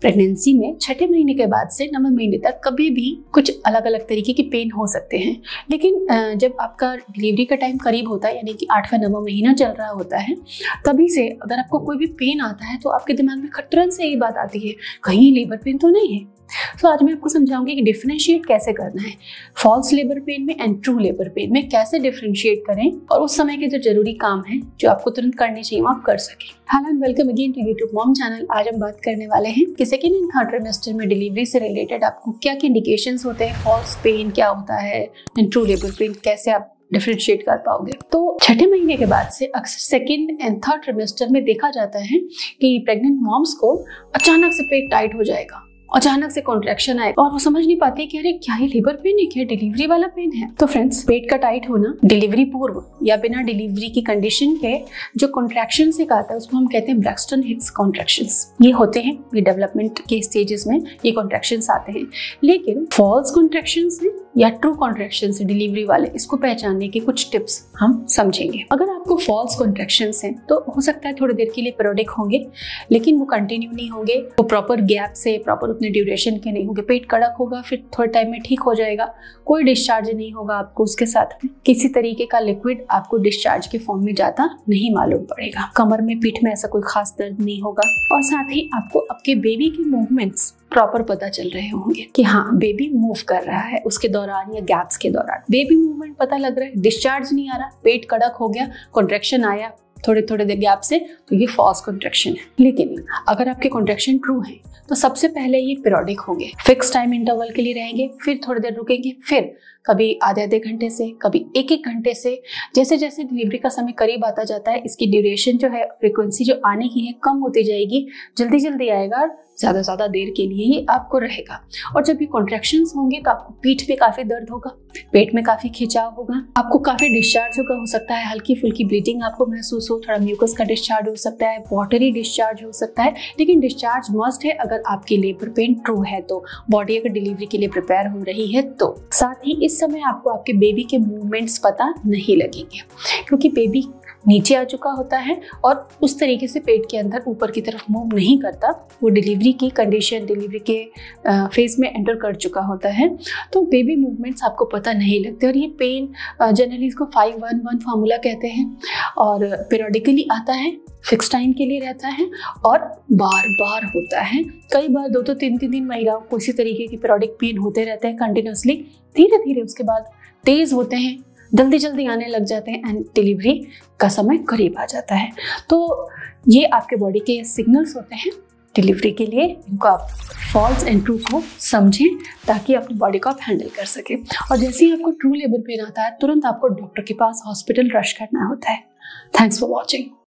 Pregnancy में छठे महीने के बाद से 9वें महीने तक कभी भी कुछ अलग अलग तरीके के पेन हो सकते हैं, लेकिन जब आपका डिलीवरी का टाइम करीब होता है, यानी कि 8वां 9वां महीना चल रहा होता है, तभी से अगर आपको कोई भी पेन आता है तो आपके दिमाग में तुरंत से यही बात आती है, कहीं लेबर पेन तो नहीं है। तो आज मैं आपको समझाऊंगी कि डिफरेंशिएट कैसे करना है फॉल्स लेबर पेन में एंड ट्रू लेबर पेन में, कैसे डिफरेंशिएट करें और उस समय के जो जरूरी काम है जो आपको तुरंत करने चाहिए वो आप कर सकें। Hello and welcome again to YouTube mom channel. आज हम बात करने वाले हैं कि सेकेंड एंड थर्ड ट्राइमेस्टर में डिलीवरी से रिलेटेड आपको क्या क्या इंडिकेशंस होते हैं, फॉल्स पेन क्या होता है एंड ट्रू लेबर पेन कैसे आप डिफरेंशिएट कर पाओगे। तो छठे महीने के बाद से अक्सर सेकेंड एंड थर्ड ट्राइमेस्टर में देखा जाता है कि प्रेग्नेंट मॉम्स को अचानक से पेट टाइट हो जाएगा, अचानक से कॉन्ट्रैक्शन आएगा और वो समझ नहीं पाती कि अरे क्या ये लेबर पेन है, क्या डिलीवरी वाला पेन है। तो फ्रेंड्स, पेट का टाइट होना डिलीवरी पूर्व या बिना डिलीवरी की कंडीशन के जो कॉन्ट्रैक्शन से आता है उसको हम कहते हैं ब्रैक्सटन हिक्स कॉन्ट्रैक्शंस। ये होते हैं, ये डेवलपमेंट के स्टेजेस में ये कॉन्ट्रैक्शंस आते हैं। लेकिन फॉल्स कॉन्ट्रैक्शंस या ट्रू कॉन्ट्रैक्शंस डिलीवरी वाले, इसको पहचानने के कुछ टिप्स हम समझेंगे। अगर आपको फॉल्स कॉन्ट्रैक्शंस हैं तो हो सकता है थोड़ी देर के लिए पीरियडिक होंगे, लेकिन वो कंटिन्यू नहीं होंगे, वो प्रॉपर गैप से प्रॉपर उतने ड्यूरेशन के नहीं होंगे। पेट कड़क होगा, फिर थोड़े टाइम में ठीक हो जाएगा, कोई डिस्चार्ज नहीं होगा आपको, उसके साथ में किसी तरीके का लिक्विड आपको डिस्चार्ज के फॉर्म में जाता नहीं मालूम पड़ेगा। कमर में, पीठ में ऐसा कोई खास दर्द नहीं होगा और साथ ही आपको आपके बेबी के मूवमेंट्स प्रॉपर पता चल रहे होंगे कि हाँ बेबी मूव कर रहा है उसके दौरान या गैप्स के दौरान बेबी मूवमेंट पता लग रहा है, डिस्चार्ज नहीं आ रहा, पेट कड़क हो गया, कॉन्ट्रैक्शन आया थोड़े थोड़े देर गैप से, तो ये फॉल्स कॉन्ट्रैक्शन है। लेकिन अगर आपके कॉन्ट्रैक्शन ट्रू है तो सबसे पहले ये पीरियडिक होंगे, फिक्स टाइम इंटरवल के लिए रहेंगे, फिर थोड़ी देर रुकेंगे, फिर कभी आधे घंटे से, कभी एक घंटे से। जैसे जैसे डिलीवरी का समय करीब आता जाता है इसकी ड्यूरेशन जो है, फ्रीक्वेंसी जो आने की है कम होती जाएगी, जल्दी जल्दी आएगा, ज्यादा देर के लिए ही आपको रहेगा। और जब ये कॉन्ट्रैक्शंस होंगे तो आपको पीठ में काफी दर्द होगा, पेट में काफी खिंचाव होगा, आपको काफी डिस्चार्ज होगा, हो सकता है हल्की फुल्की ब्लीडिंग आपको महसूस हो, थोड़ा म्यूकस का डिस्चार्ज हो सकता है, वाटरी डिस्चार्ज हो सकता है। लेकिन डिस्चार्ज मस्ट है अगर आपकी लेबर पेन ट्रू है तो, बॉडी अगर डिलीवरी के लिए प्रिपेयर हो रही है तो। साथ ही इस समय आपको आपके बेबी के मूवमेंट्स पता नहीं लगेंगे क्योंकि बेबी नीचे आ चुका होता है और उस तरीके से पेट के अंदर ऊपर की तरफ मूव नहीं करता, वो डिलीवरी की कंडीशन, डिलीवरी के फेज में एंटर कर चुका होता है, तो बेबी मूवमेंट्स आपको पता नहीं लगते। और ये पेन जनरली इसको 5-1-1 फार्मूला कहते हैं और पीरियडिकली आता है, फिक्स टाइम के लिए रहता है और बार बार होता है। कई बार 2 to 3 दिन महिलाओं को इसी तरीके की पीरियडिक पेन होते रहते हैं कंटिन्यूसली, धीरे धीरे उसके बाद तेज होते हैं, जल्दी जल्दी आने लग जाते हैं एंड डिलीवरी का समय करीब आ जाता है। तो ये आपके बॉडी के सिग्नल्स होते हैं डिलीवरी के लिए, इनको आप फॉल्स एंड ट्रू को समझें ताकि अपनी बॉडी को आप हैंडल कर सकें। और जैसे ही आपको ट्रू लेबर पेन आता है तुरंत आपको डॉक्टर के पास, हॉस्पिटल रश करना होता है। Thanks for watching.